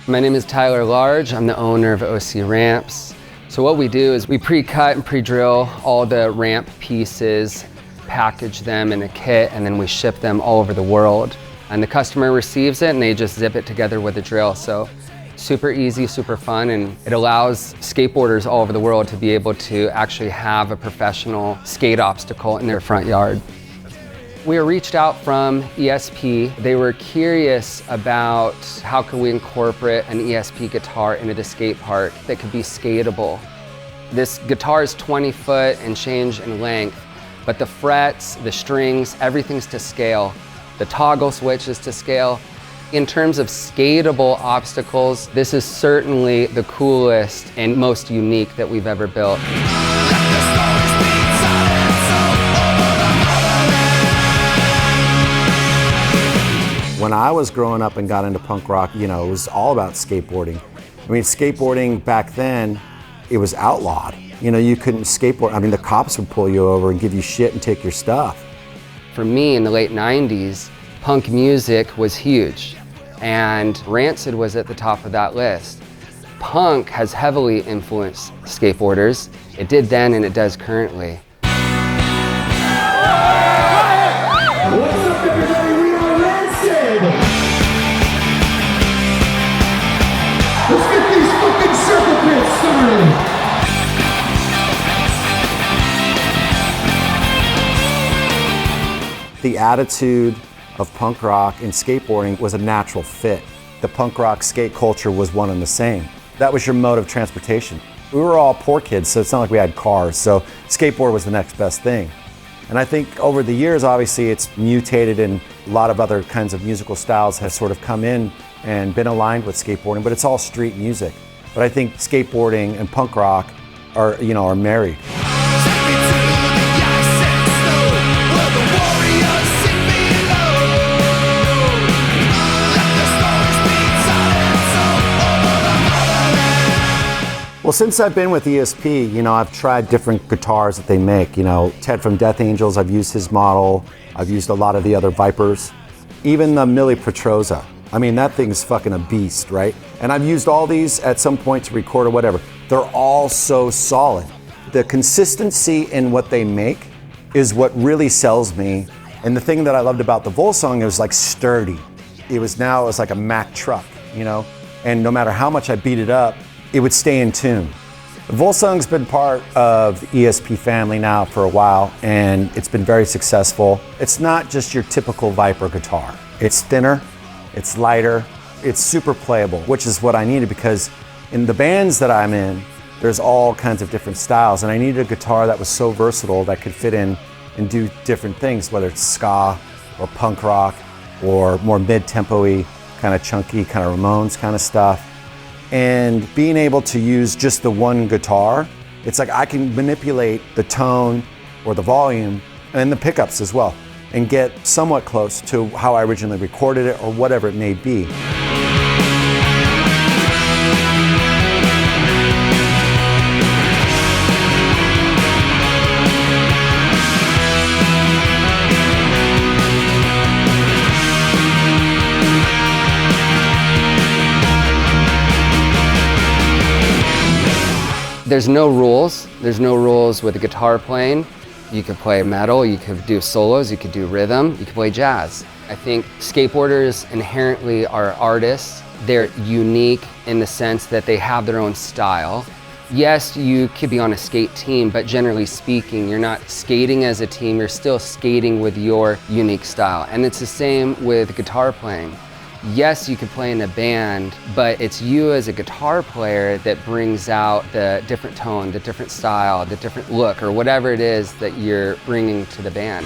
My name is Lars. I'm the owner of OC Ramps. So what we do is we pre-cut and pre-drill all the ramp pieces, package them in a kit, and then we ship them all over the world. And the customer receives it and they just zip it together with a drill. So super easy, super fun, and it allows skateboarders all over the world to be able to actually have a professional skate obstacle in their front yard. We were reached out from ESP. They were curious about how could we incorporate an ESP guitar into the skate park that could be skatable. This guitar is 20 foot and change in length, but the frets, the strings, everything's to scale. The toggle switch is to scale. In terms of skatable obstacles, this is certainly the coolest and most unique that we've ever built. When I was growing up and got into punk rock, it was all about skateboarding. I mean, skateboarding back then, it was outlawed. You couldn't skateboard. I mean, the cops would pull you over and give you shit and take your stuff. For me, in the late 90s, punk music was huge, and Rancid was at the top of that list. Punk has heavily influenced skateboarders. It did then and it does currently. What's up, everybody? We are Rancid! Let's get these fucking circle pits started! The attitude of punk rock and skateboarding was a natural fit. The punk rock skate culture was one and the same. That was your mode of transportation. We were all poor kids, so it's not like we had cars, so skateboard was the next best thing. And I think over the years, obviously, it's mutated and a lot of other kinds of musical styles have sort of come in and been aligned with skateboarding, but it's all street music. But I think skateboarding and punk rock are married. Well, since I've been with ESP, I've tried different guitars that they make. Ted from Death Angels, I've used his model. I've used a lot of the other Vipers. Even the Millie Petroza. I mean, that thing's fucking a beast, right? And I've used all these at some point to record or whatever. They're all so solid. The consistency in what they make is what really sells me. And the thing that I loved about the Volsung, it was like sturdy. It was like a Mack truck, And no matter how much I beat it up, it would stay in tune. The Volsung's been part of the ESP family now for a while, and it's been very successful. It's not just your typical Viper guitar. It's thinner, it's lighter, it's super playable, which is what I needed because in the bands that I'm in, there's all kinds of different styles, and I needed a guitar that was so versatile that could fit in and do different things, whether it's ska or punk rock or more mid-tempo-y, kind of chunky, kind of Ramones kind of stuff. And being able to use just the one guitar, it's like I can manipulate the tone or the volume and the pickups as well and get somewhat close to how I originally recorded it or whatever it may be. There's no rules. There's no rules with the guitar playing. You could play metal, you could do solos, you could do rhythm, you could play jazz. I think skateboarders inherently are artists. They're unique in the sense that they have their own style. Yes, you could be on a skate team, but generally speaking, you're not skating as a team, you're still skating with your unique style. And it's the same with guitar playing. Yes, you could play in a band, but it's you as a guitar player that brings out the different tone, the different style, the different look, or whatever it is that you're bringing to the band.